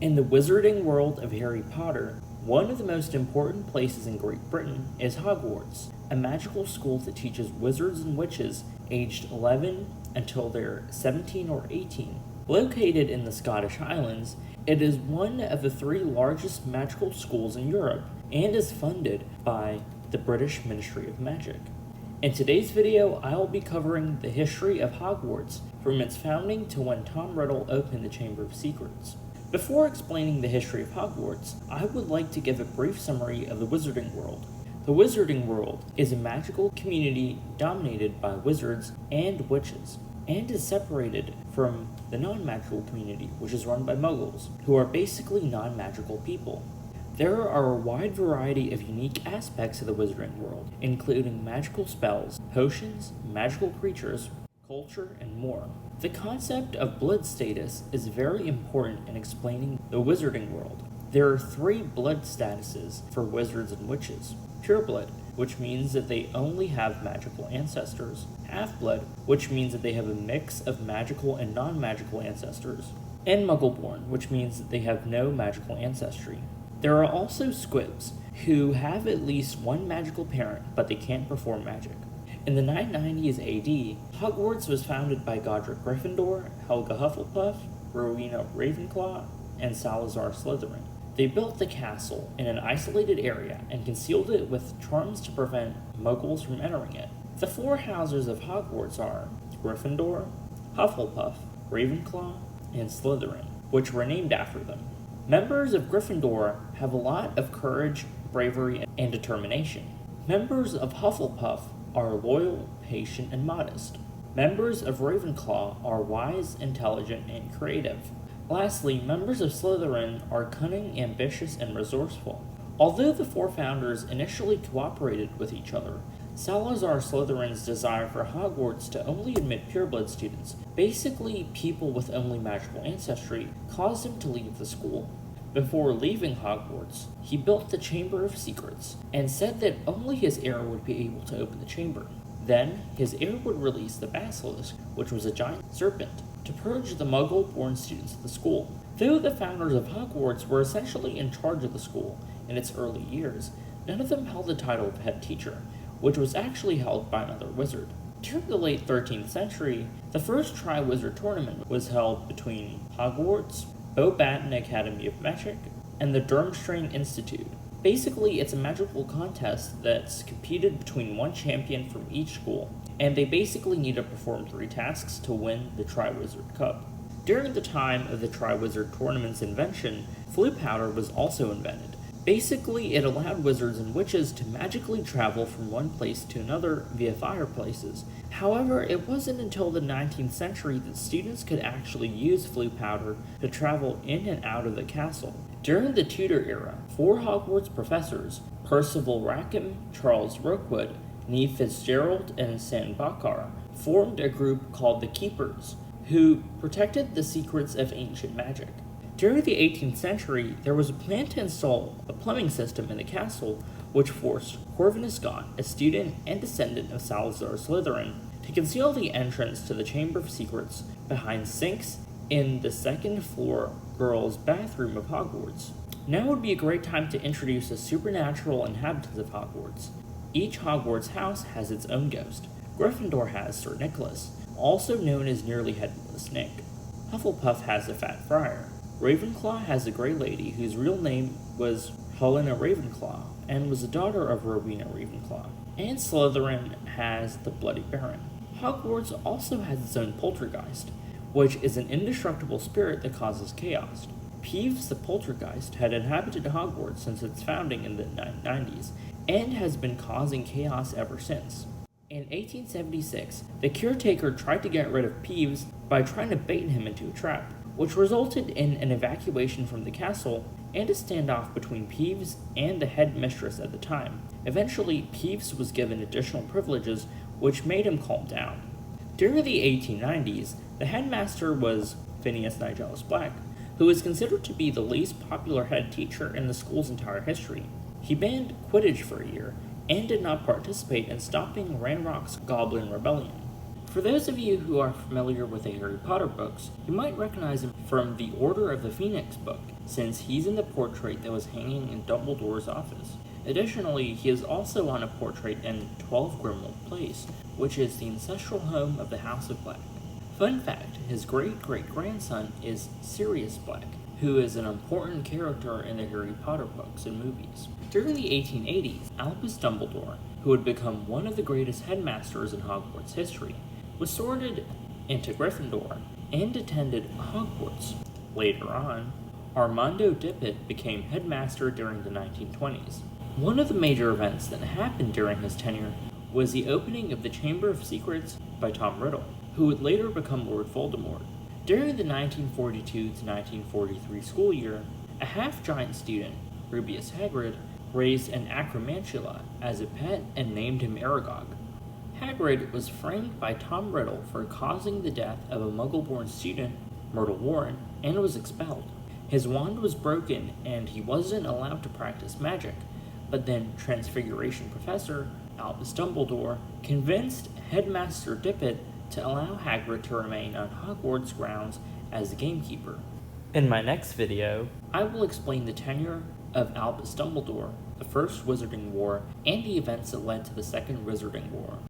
In the wizarding world of Harry Potter, one of the most important places in Great Britain is Hogwarts, a magical school that teaches wizards and witches aged 11 until they're 17 or 18. Located in the Scottish Highlands, it is one of the 3 largest magical schools in Europe and is funded by the British Ministry of Magic. In today's video, I will be covering the history of Hogwarts from its founding to when Tom Riddle opened the Chamber of Secrets. Before explaining the history of Hogwarts, I would like to give a brief summary of the Wizarding World. The Wizarding World is a magical community dominated by wizards and witches, and is separated from the non-magical community, which is run by muggles, who are basically non-magical people. There are a wide variety of unique aspects of the Wizarding World, including magical spells, potions, magical creatures, culture, and more. The concept of blood status is very important in explaining the Wizarding World. There are 3 blood statuses for wizards and witches. Pureblood, which means that they only have magical ancestors. Half-blood, which means that they have a mix of magical and non-magical ancestors. And Muggleborn, which means that they have no magical ancestry. There are also squibs, who have at least one magical parent, but they can't perform magic. In the 990s AD, Hogwarts was founded by Godric Gryffindor, Helga Hufflepuff, Rowena Ravenclaw, and Salazar Slytherin. They built the castle in an isolated area and concealed it with charms to prevent muggles from entering it. The 4 houses of Hogwarts are Gryffindor, Hufflepuff, Ravenclaw, and Slytherin, which were named after them. Members of Gryffindor have a lot of courage, bravery, and determination. Members of Hufflepuff are loyal, patient, and modest. Members of Ravenclaw are wise, intelligent, and creative. Lastly, members of Slytherin are cunning, ambitious, and resourceful. Although the 4 founders initially cooperated with each other, Salazar Slytherin's desire for Hogwarts to only admit pureblood students, basically people with only magical ancestry, caused him to leave the school. Before leaving Hogwarts, he built the Chamber of Secrets, and said that only his heir would be able to open the chamber. Then, his heir would release the Basilisk, which was a giant serpent, to purge the Muggle-born students of the school. Though the founders of Hogwarts were essentially in charge of the school in its early years, none of them held the title of head teacher, which was actually held by another wizard. During the late 13th century, the first Triwizard Tournament was held between Hogwarts, Beauxbaton Academy of Magic, and the Durmstrang Institute. Basically, it's a magical contest that's competed between one champion from each school, and they basically need to perform 3 tasks to win the Triwizard Cup. During the time of the Triwizard Tournament's invention, Floo powder was also invented. Basically, it allowed wizards and witches to magically travel from one place to another via fireplaces. However, it wasn't until the 19th century that students could actually use Floo powder to travel in and out of the castle. During the Tudor era, 4 Hogwarts professors, Percival Rackham, Charles Rookwood, Niamh Fitzgerald, and Sam Bakar, formed a group called the Keepers, who protected the secrets of ancient magic. During the 18th century, there was a plan to install a plumbing system in the castle, which forced Corvinus Gaunt, a student and descendant of Salazar Slytherin, to conceal the entrance to the Chamber of Secrets behind sinks in the 2nd floor girls' bathroom of Hogwarts. Now would be a great time to introduce the supernatural inhabitants of Hogwarts. Each Hogwarts house has its own ghost. Gryffindor has Sir Nicholas, also known as Nearly Headless Nick. Hufflepuff has the Fat Friar. Ravenclaw has a Grey Lady whose real name was Helena Ravenclaw and was the daughter of Rowena Ravenclaw. And Slytherin has the Bloody Baron. Hogwarts also has its own poltergeist, which is an indestructible spirit that causes chaos. Peeves the Poltergeist had inhabited Hogwarts since its founding in the 990s and has been causing chaos ever since. In 1876, the caretaker tried to get rid of Peeves by trying to bait him into a trap, which resulted in an evacuation from the castle and a standoff between Peeves and the headmistress at the time. Eventually, Peeves was given additional privileges, which made him calm down. During the 1890s, the headmaster was Phineas Nigellus Black, who is considered to be the least popular head teacher in the school's entire history. He banned Quidditch for a year and did not participate in stopping Ranrock's Goblin Rebellion. For those of you who are familiar with the Harry Potter books, you might recognize him from the Order of the Phoenix book, since he's in the portrait that was hanging in Dumbledore's office. Additionally, he is also on a portrait in 12 Grimmauld Place, which is the ancestral home of the House of Black. Fun fact, his great-great-grandson is Sirius Black, who is an important character in the Harry Potter books and movies. During the 1880s, Albus Dumbledore, who had become one of the greatest headmasters in Hogwarts history, was sorted into Gryffindor and attended Hogwarts. Later on, Armando Dippet became headmaster during the 1920s. One of the major events that happened during his tenure was the opening of the Chamber of Secrets by Tom Riddle, who would later become Lord Voldemort. During the 1942 to 1943 school year, a half-giant student, Rubeus Hagrid, raised an acromantula as a pet and named him Aragog. Hagrid was framed by Tom Riddle for causing the death of a Muggle-born student, Myrtle Warren, and was expelled. His wand was broken and he wasn't allowed to practice magic, but then Transfiguration Professor Albus Dumbledore convinced Headmaster Dippet to allow Hagrid to remain on Hogwarts grounds as the gamekeeper. In my next video, I will explain the tenure of Albus Dumbledore, the First Wizarding War, and the events that led to the Second Wizarding War.